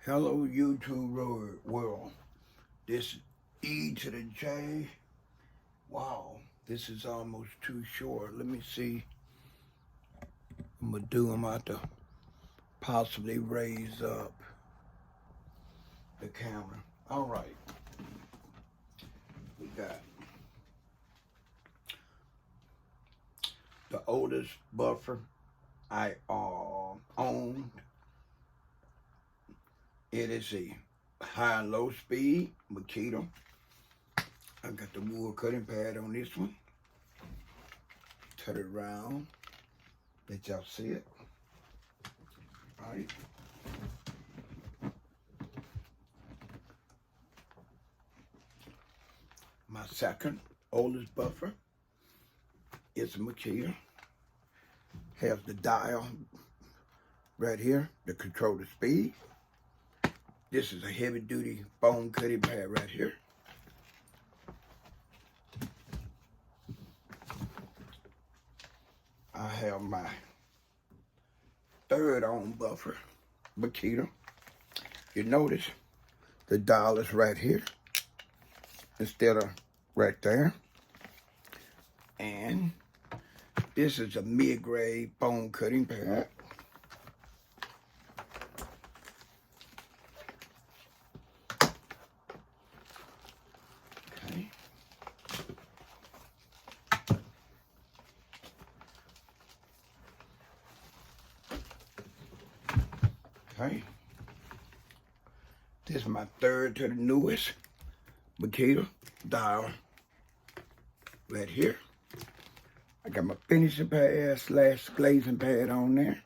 Hello YouTube world. This is E to the J. Wow, this is almost too short. Let me see. I'm out to possibly raise up the camera. All right. We got the oldest buffer I owned. It is a high and low speed Makita. I got the wood cutting pad on this one. Turn it around. Let y'all see it. All right. My second oldest buffer is a Makita. Has the dial right here to control the speed. This is a heavy duty bone cutting pad right here. I have my third owned buffer, Makita. You notice the dial is right here instead of right there. And this is a mid-grade bone cutting pad. Okay. This is my third to the newest Makita dial right here. I got my finishing pad / glazing pad on there.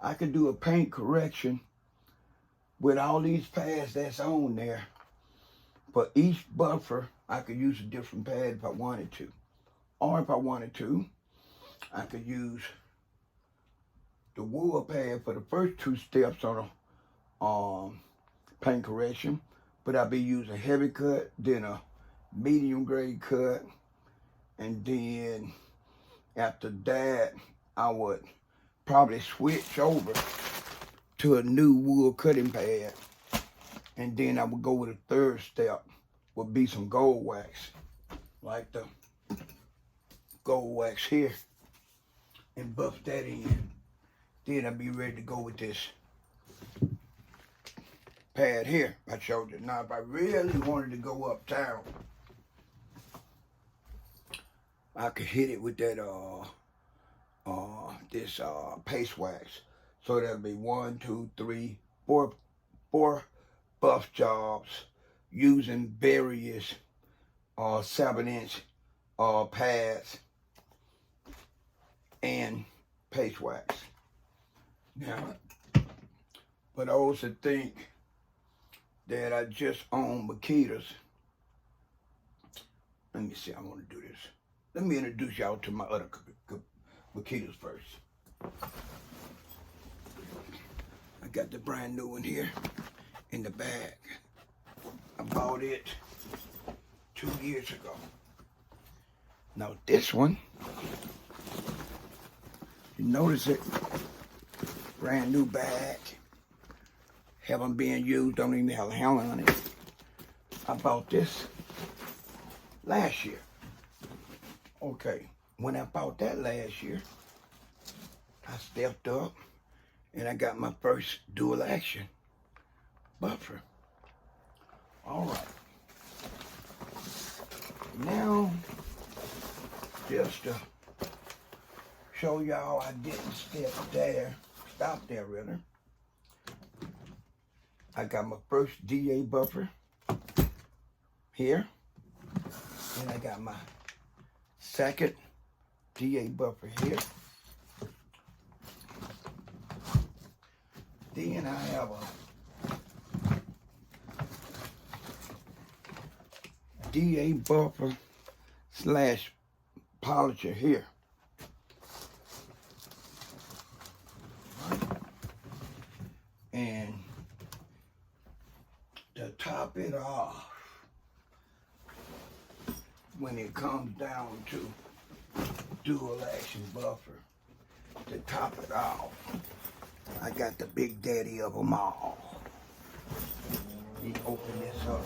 I could do a paint correction with all these pads that's on there. For each buffer, I could use a different pad if I wanted to. Or if I wanted to, I could use the wood pad for the first two steps on a paint correction, but I'll be using heavy cut, then a medium grade cut, and then after that, I would probably switch over to a new wood cutting pad, and then I would go with a third step, would be some gold wax, like the gold wax here, and buff that in. Then I'll be ready to go with this pad here I showed you. Now, if I really wanted to go uptown, I could hit it with that this paste wax. So that'll be 1, 2, 3, 4 buff jobs using various 7-inch pads and paste wax. Now, but I also think that I just own Makitas. Let me see, I want to do this. Let me introduce y'all to my other Makitas first. I got the brand new one here in the bag. I bought it 2 years ago. Now this one, you notice it, brand new bag. Haven't been used, don't even have a handle on it. I bought this last year. Okay, when I bought that last year, I stepped up and I got my first dual action buffer. All right. Now, just to show y'all I didn't stop there really. I got my first DA buffer here. And I got my second DA buffer here. Then I have a DA buffer / polisher here. And to top it off, when it comes down to dual action buffer, to top it off, I got the big daddy of them all. Let me open this up.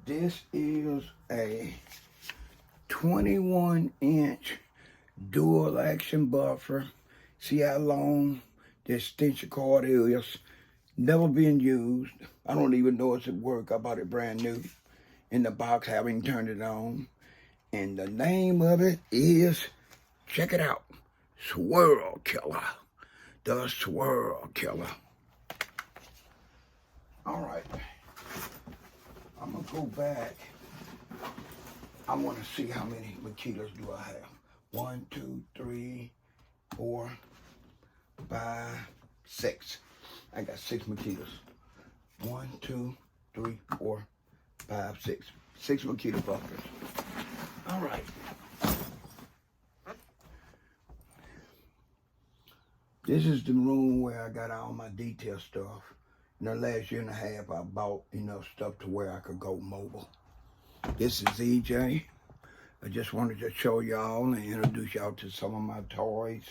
This is a 21-inch dual action buffer. See how long this extension cord is. Never been used. I don't even know if it works. I bought it brand new in the box, haven't turned it on. And the name of it is, check it out, Swirl Killer. The Swirl Killer. All right. I'm gonna go back. I want to see how many Makitas do I have. 1, 2, 3, 4, 5, 6. I got 6 Makitas. 1, 2, 3, 4, 5, 6. 6 Makita buffers. All right. This is the room where I got all my detail stuff. In the last year and a half, I bought enough stuff to where I could go mobile. This is EJ. I just wanted to show y'all and introduce y'all to some of my toys.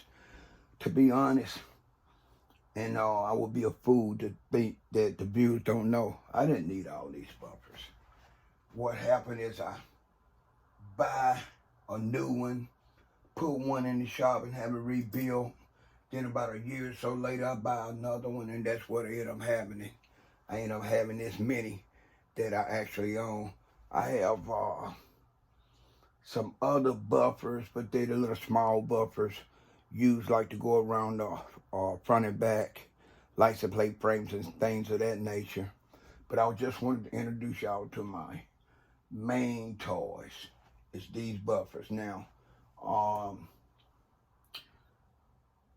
To be honest, and I would be a fool to think that the viewers don't know, I didn't need all these buffers. What happened is I buy a new one, put one in the shop and have it rebuilt. Then about a year or so later, I buy another one, and that's what I end up having. I end up having this many that I actually own. I have some other buffers, but they're the little small buffers used like to go around the front and back, license plate frames and things of that nature. But I just wanted to introduce y'all to my main toys. It's these buffers. Now,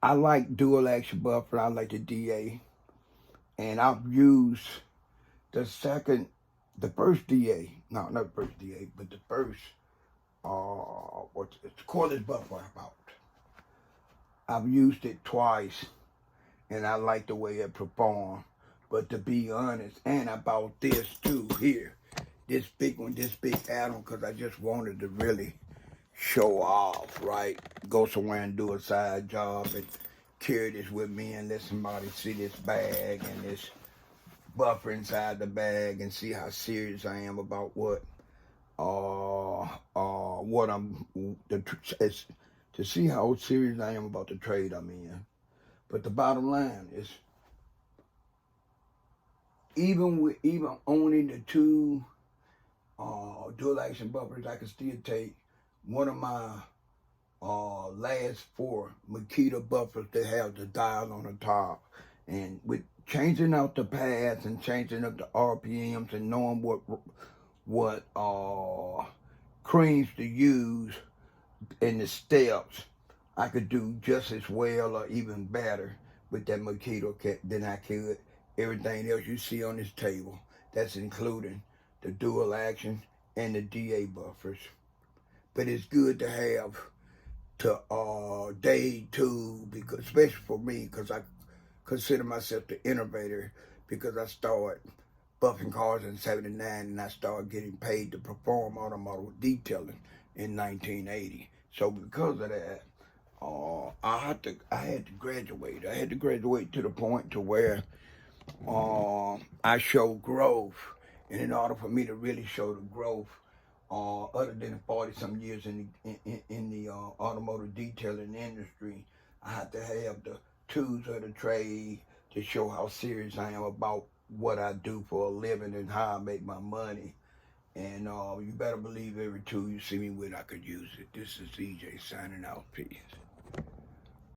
I like dual action buffer. I like the DA. And I've used the first DA. No, not the first DA, but the first, it's the cordless buffer I bought. I've used it twice, and I like the way it performed. But to be honest, and I bought this too here. This big one, this big add-on, because I just wanted to really show off, right? Go somewhere and do a side job and carry this with me and let somebody see this bag and this buffer inside the bag and see how serious I am about to see how serious I am about the trade I'm in. But the bottom line is, even owning the 2 dual action buffers, I can still take one of my last 4 Makita buffers that have the dial on the top, and with changing out the pads and changing up the RPMs and knowing what creams to use in the steps, I could do just as well or even better with that Makita than I could everything else you see on this table. That's including the dual action and the DA buffers. But it's good to have to day 2, because especially for me, because I consider myself the innovator, because I started buffing cars in '79 and I started getting paid to perform automotive detailing in 1980. So because of that, I had to graduate. I had to graduate to the point to where I show growth. And in order for me to really show the growth, other than 40-some years in the automotive detailing industry, I had to have the tools of the trade to show how serious I am about what I do for a living and how I make my money. And you better believe every tool you see me with, I could use it. This is EJ signing out. Peace.